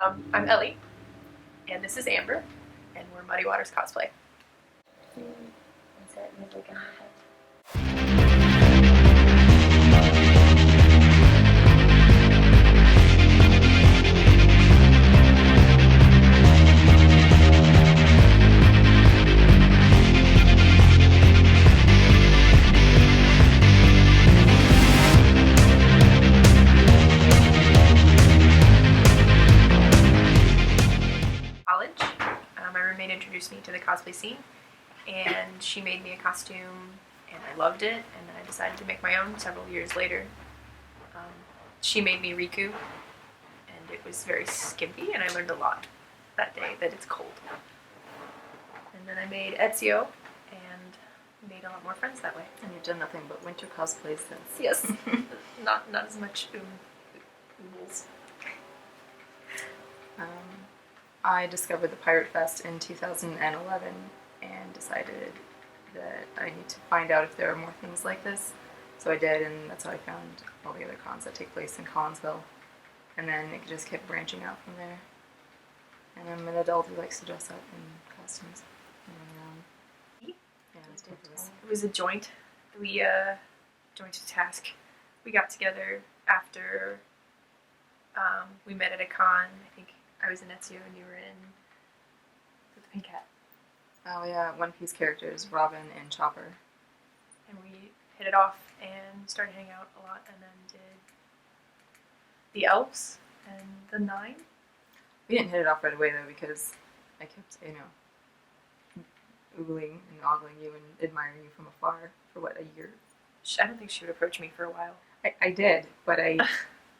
I'm Ellie, and this is Amber, and we're Muddy Waters Cosplay. Insert music in my head. College, my roommate introduced me to the cosplay scene, and she made me a costume, and I loved it, and then I decided to make my own several years later. She made me Riku, and it was very skimpy, and I learned a lot that day that it's cold. And then I made Ezio, and made a lot more friends that way. And you've done nothing but winter cosplays since. Yes, not as much oodles. I discovered the Pirate Fest in 2011 and decided that I need to find out if there are more things like this. So I did, and that's how I found all the other cons that take place in Collinsville. And then it just kept branching out from there. And I'm an adult who likes to dress up in costumes and run around. Yeah, it's ridiculous. It was a joint. We joint a task. We got together after we met at a con. I think I was in Ezio and you were in the Pink Hat. Oh yeah, One Piece characters, Robin and Chopper. And we hit it off and started hanging out a lot, and then did the elves and the 9. We didn't hit it off right away though because I kept, oogling and ogling you and admiring you from afar for what, a year? I don't think she would approach me for a while. I did, but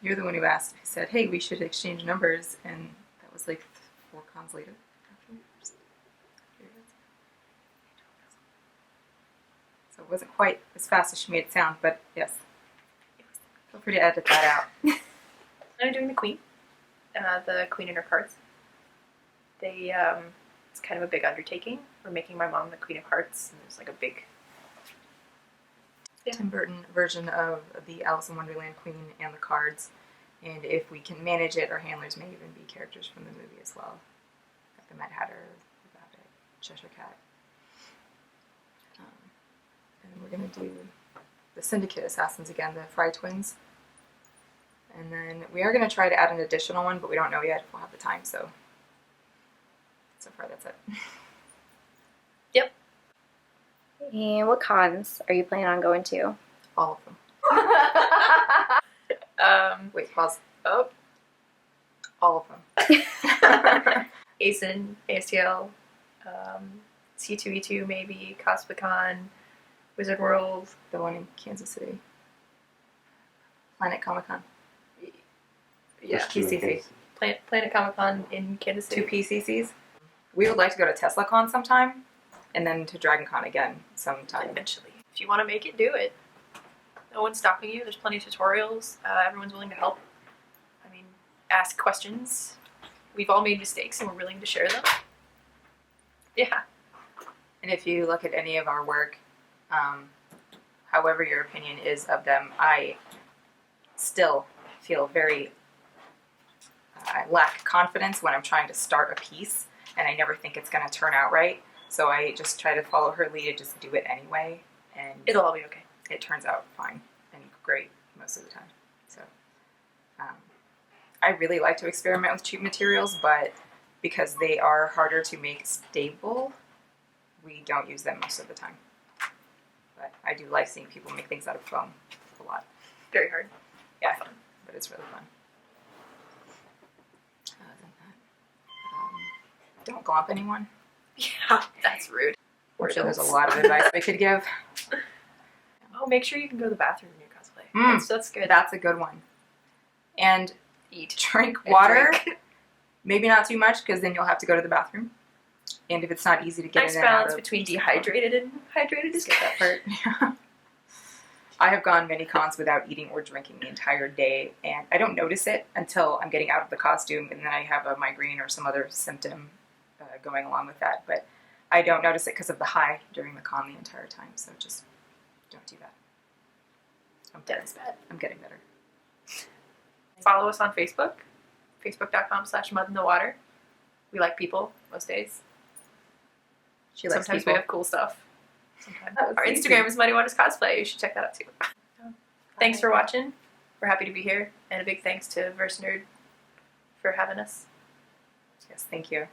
you're the one who asked, who said, hey, we should exchange numbers, and that was like 4 cons later. So it wasn't quite as fast as she made it sound, but yes. Feel free to edit that out. I'm doing the Queen and her cards. It's kind of a big undertaking. We're making my mom the Queen of Hearts, and there's like a big Tim Burton version of the Alice in Wonderland Queen and the cards, and if we can manage it, our handlers may even be characters from the movie as well, like the Mad Hatter, the Rabbit, Cheshire Cat. And we're going to do the Syndicate Assassins again, the Fry Twins. And then we are going to try to add an additional one, but we don't know yet if we'll have the time, so far that's it. Yep. And what cons are you planning on going to? All of them. Wait, pause. Oh. All of them. ASIN, ASTL, C2E2 maybe, CosplayCon, Wizard World. The one in Kansas City. Planet Comic Con. Yeah. PCC. Planet Comic Con in Kansas City. 2 PCCs. We would like to go to TeslaCon sometime, and then to DragonCon again sometime. Eventually. If you want to make it, do it. No one's stopping you. There's plenty of tutorials. Everyone's willing to help. I mean, ask questions. We've all made mistakes, and we're willing to share them. Yeah. And if you look at any of our work, however your opinion is of them, I still feel I lack confidence when I'm trying to start a piece, and I never think it's going to turn out right. So I just try to follow her lead and just do it anyway, and It'll all be okay. It turns out fine and great most of the time. So I really like to experiment with cheap materials, but because they are harder to make stable, we don't use them most of the time. But I do like seeing people make things out of foam a lot. Very hard. Yeah, fun, but it's really fun. Other than that, don't glomp anyone. Yeah, that's rude. I'm sure there's a lot of advice we could give. Oh, make sure you can go to the bathroom in your cosplay. That's good. That's a good one. And Eat. drink water. Maybe not too much, because then you'll have to go to the bathroom. And if it's not easy to get Nice in and out balance of, between dehydrated and hydrated is skip that part. Yeah. I have gone many cons without eating or drinking the entire day, and I don't notice it until I'm getting out of the costume, and then I have a migraine or some other symptom going along with that. But I don't notice it because of the high during the con the entire time, so just don't do that. That is bad. I'm getting better. Follow us on Facebook, Facebook.com/mudinthewater. We like people most days. She likes Sometimes people. we have cool stuff. Sometimes. That was Our easy. Instagram is Muddy Waters Cosplay. You should check that out too. Thanks for Bye. watching. We're happy to be here. And a big thanks to Verse Nerd for having us. Yes, thank you.